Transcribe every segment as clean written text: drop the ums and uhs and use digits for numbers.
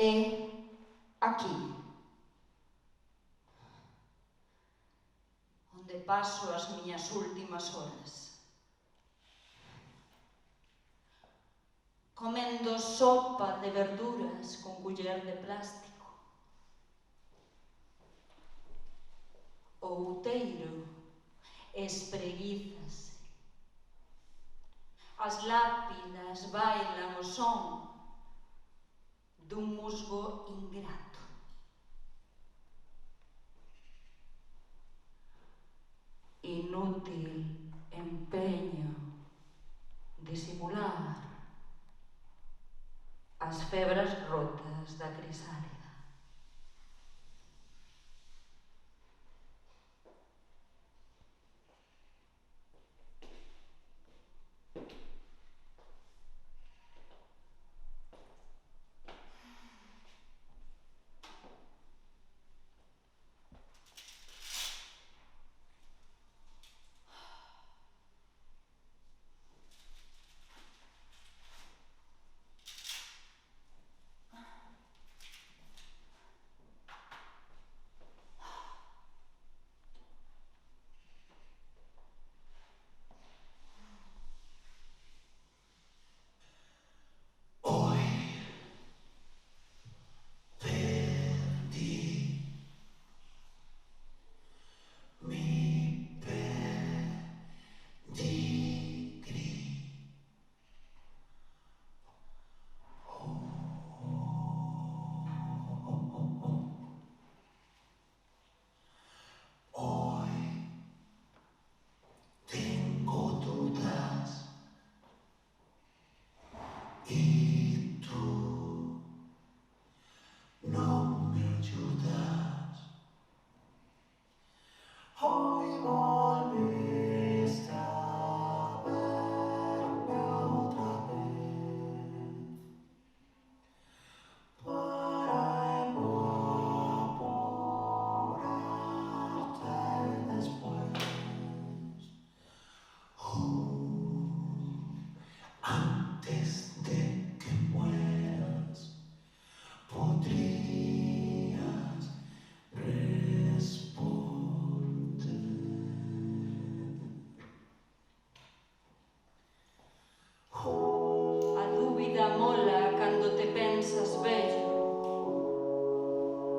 É aquí, onde paso as miñas últimas horas, comendo sopa de verduras con culler de plástico. O outeiro espreguízase. As lápidas bailan o son dun musgo ingrato. Inútil empeño disimular as febras rotas da crisálida.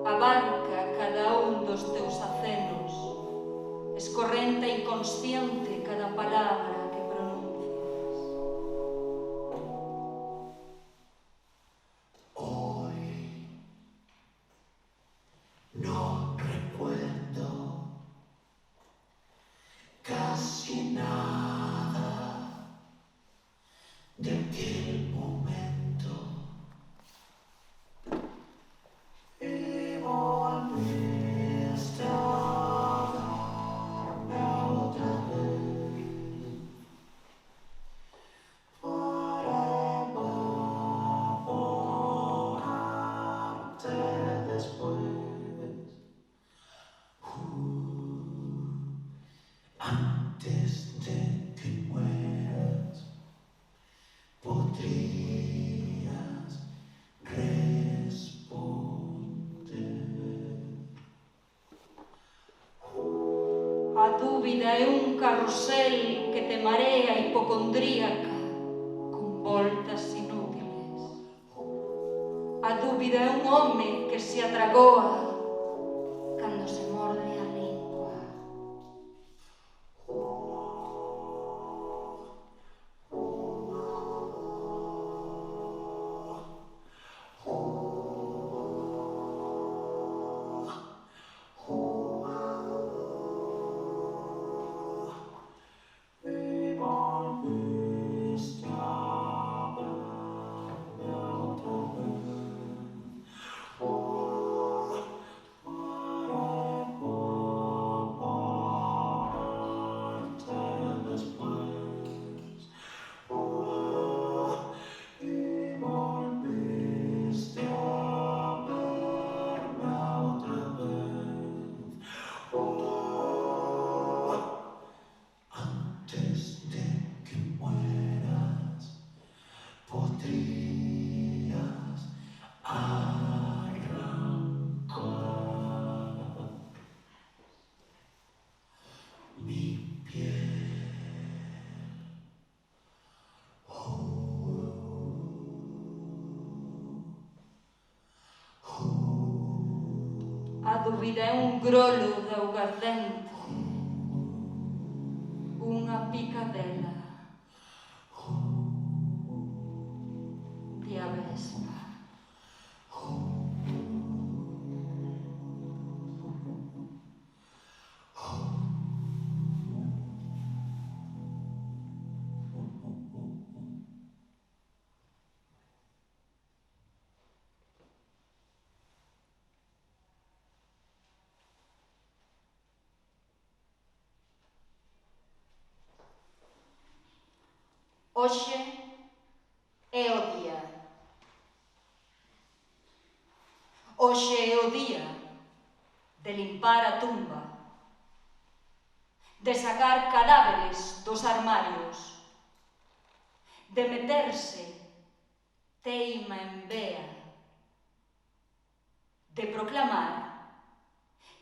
Abarca cada un dos teus acenos, escorrenta inconsciente cada palabra que pronuncias. Hoy no recuerdo casi nada de aquel momento. Antes de que mueras, podrías responder. A dúbida é un carrusel que te marea hipocondríaca con voltas inútiles. A dúbida é un home que se atragoa cando se morde a lingua. dúbida é un grolo de augardente, unha picadela de avespa. Hoxe é o día. Hoxe é o día de limpar a tumba, de sacar cadáveres dos armarios, de meterse teima en vea, de proclamar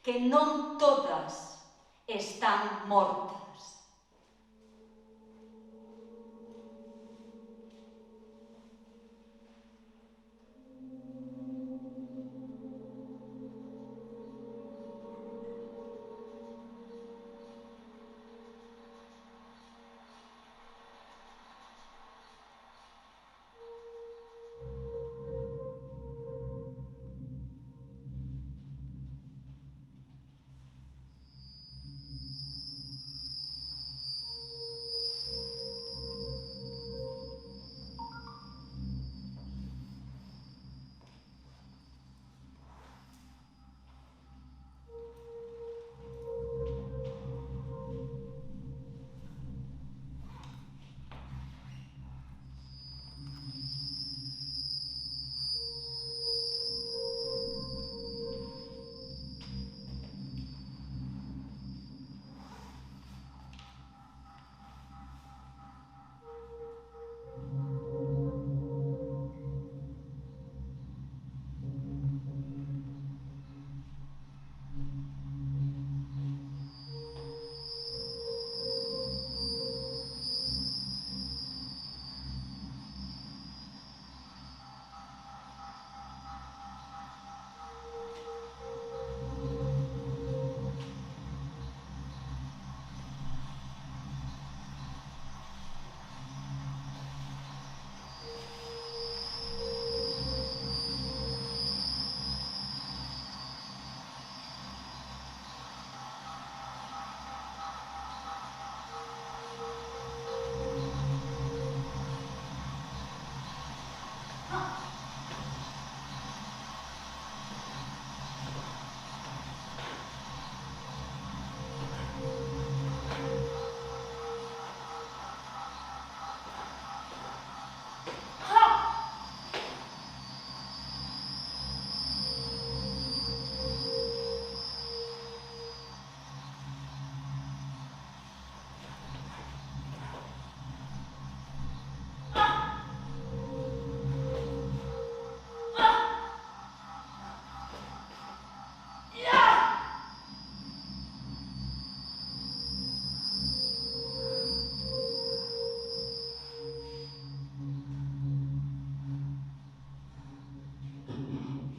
que non todas están mortas.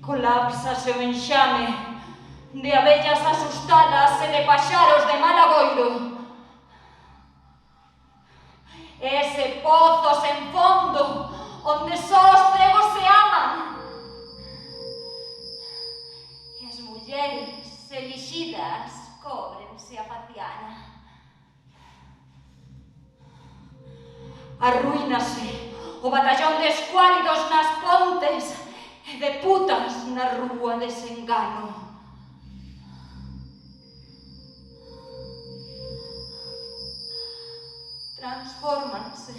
Colapsase o enxame de abellas asustadas e de paxaros de mal agoiro. Ese pozo sen fondo onde só os cegos se aman. E as mulleres elixidas cóbrense a faciana. Arruínase o batallón de escuálidos nas pontes e de putas na rúa desengano. Transfórmanse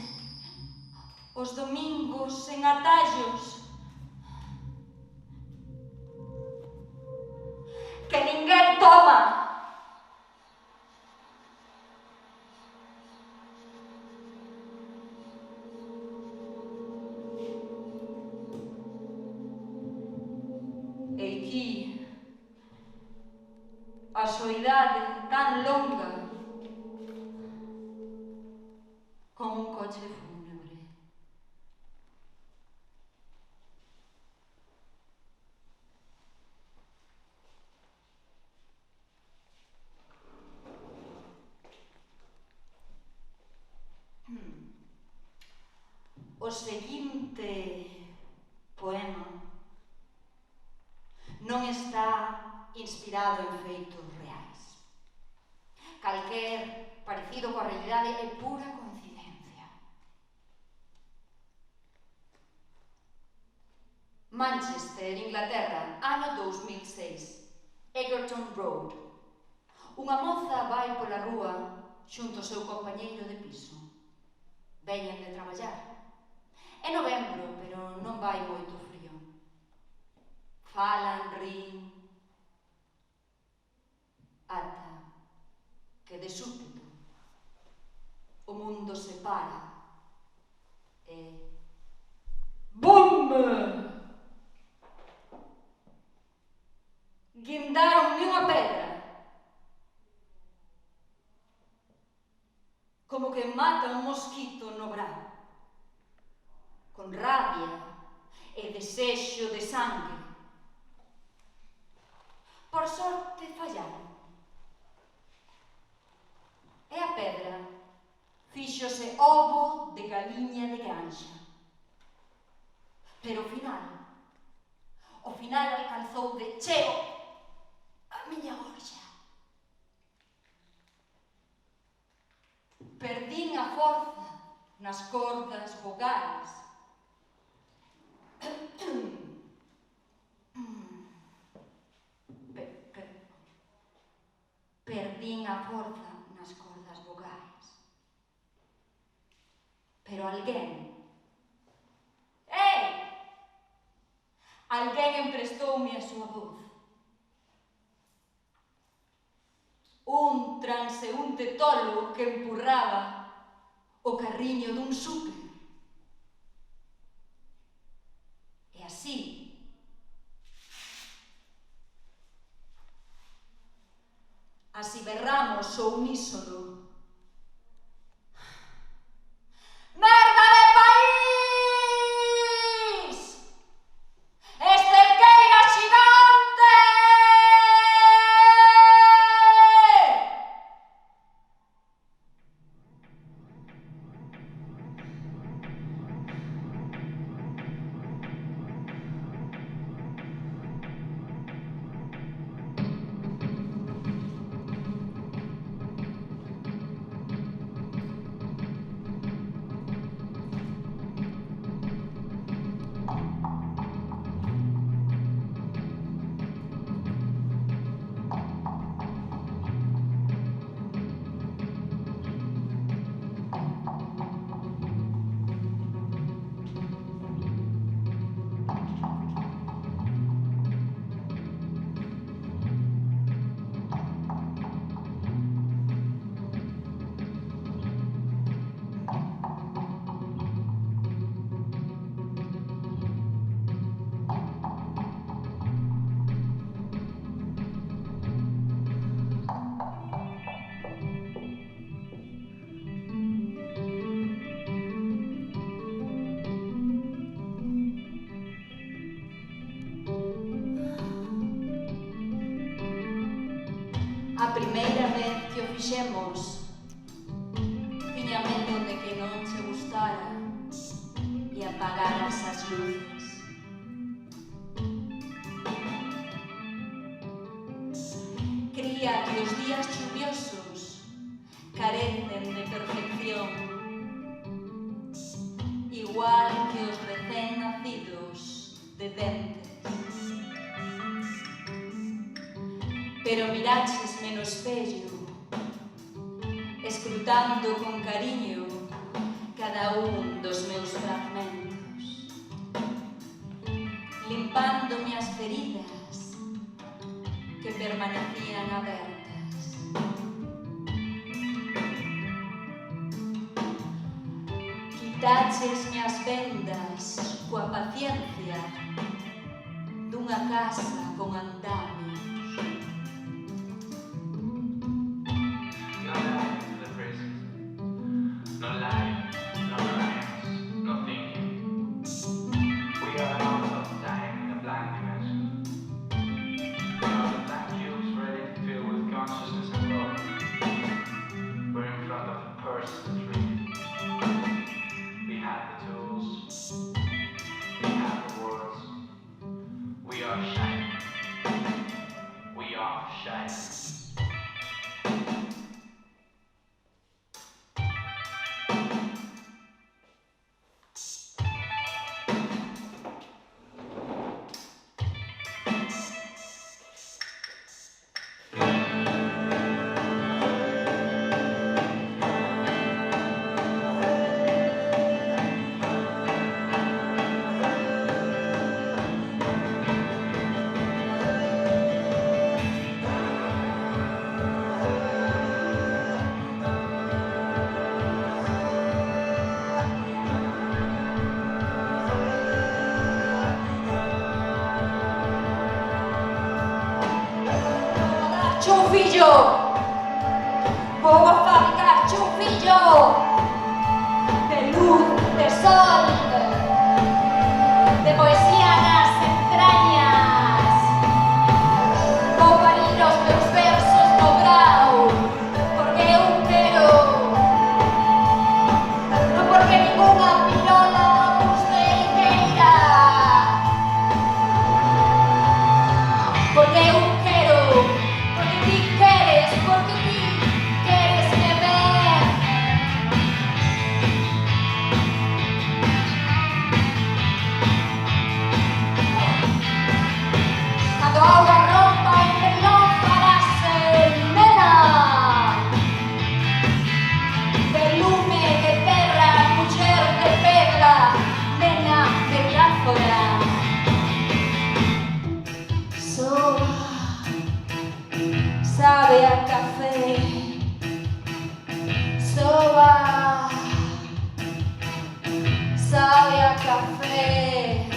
os domingos en atallos que ninguén toma. E aquí, a soidade tan longa como un coche fúnebre. O seguinte poema non está inspirado en feitos reais. Calquer parecido coa realidade é pura coincidencia. Manchester, Inglaterra, ano 2006. Egerton Road. Unha moza vai pola rúa xunto ao seu compañeiro de piso. Veñen de traballar. É novembro, pero non vai moito frío. Falan, rin, ata que de súpeto o mundo se para e... BUM! Guindaronme unha pedra. Como que mata un mosquito no brao. Con rabia e desexo de sangue. Por sorte fallaron. E a pedra fíxose ovo de galiña de granxa. Pero ao final alcanzou de cheo a miña orxa. Perdín a forza nas cordas vogais. Perdín a forza nas cordas vogais. Pero alguén emprestoume a súa voz. Un transeúnte tolo que empurraba o carriño dun súper. E así berramos o unísono. Merda de país! Esterqueira xigante! A primeira vez que o fixemos, tiña medo de que non che gustara e apagaras as luces. Cría que os días chuviosos carecen de perfección, igual que os recén nacidos de dentes. Pero miraxesme no espello, escrutando con cariño cada un dos meus fragmentos, limpándome as feridas que permanecían abertas. Quitáchesme as vendas coa paciencia dunha casa con andamios. We had the tools. fillo. Vou a fabricar un fillo de luz, de sol, de poesía nas entrañas. Vou parir os meus versos no grau, porque eu quero, non porque ningunha pirola usted queira, porque eu quero, porque ti queres me ver. Cando a auga rompa en melón farase nena, de lume, de terra, muller de pedra, nena, metáfora. Soa, sabe a café. Soa, sabe a café.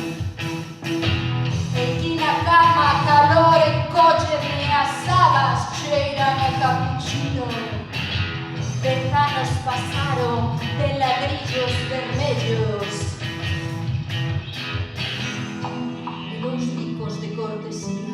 Aquí na cama, calor en coche, minhas sabas cheiran a cappuccino. 10 anos pasaron de ladrillos vermellos e 2 bicos de cortesía.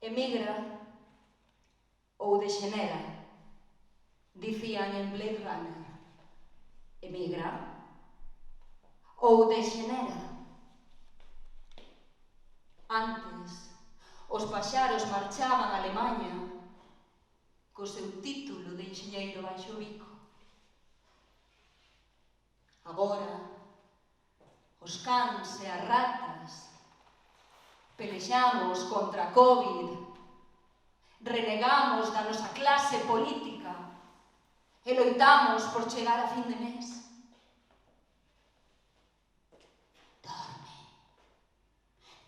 Emigra ou degenera, dicían en Blade Runner. Emigra ou degenera. Antes, os paxaros marchaban a Alemaña co seu título de enxeñeiro baixo o bico. Agora, os cans e as ratas pelexamos contra a Covid, renegamos da nosa clase política e loitamos por chegar a fin de mes. Dorme,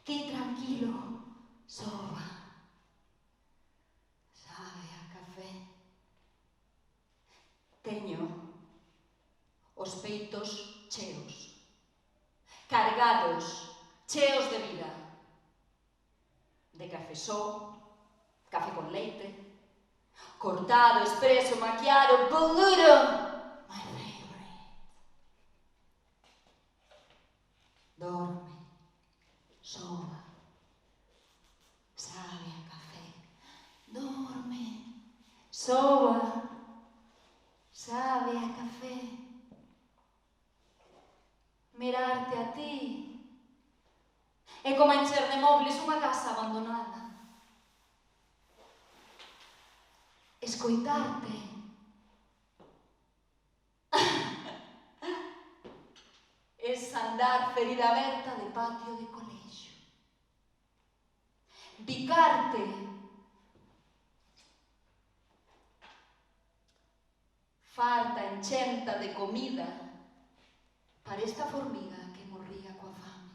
ti tranquilo, soba, sabe a café. Teño os peitos cheos, cargados, cheos de vida. De café só, café con leite, cortado, expreso, maquiado, boludo, my favorite. Dorme, soba, sabe a café. Dorme, soba, sabe a café. Mirarte a ti é como encher de mobles unha casa abandonada. Escoitarte es andar ferida aberta de patio de colexio. Bicarte farta enchenta de comida para esta formiga que morría coa fame.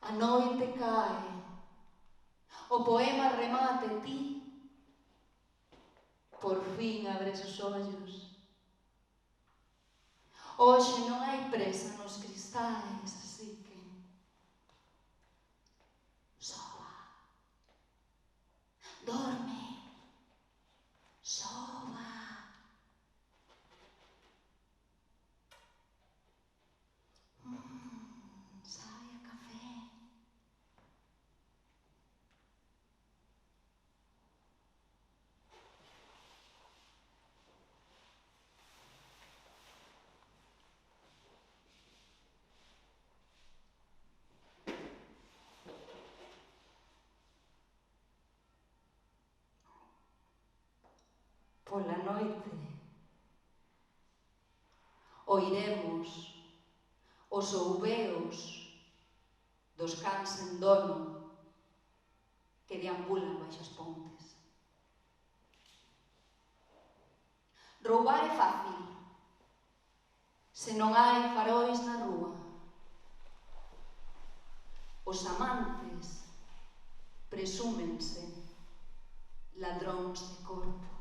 A noite cae, o poema remate, ti por fin abres os ollos. Hoxe non hai presa nos cristais, así que soba, dorme, soba. Sabe a café. Pola noite oiremos os ouveos dos cans sen dono que deambulan baixo as pontes. Roubar é fácil, se non hai farois na rúa. Os amantes presúmense ladróns de corpo.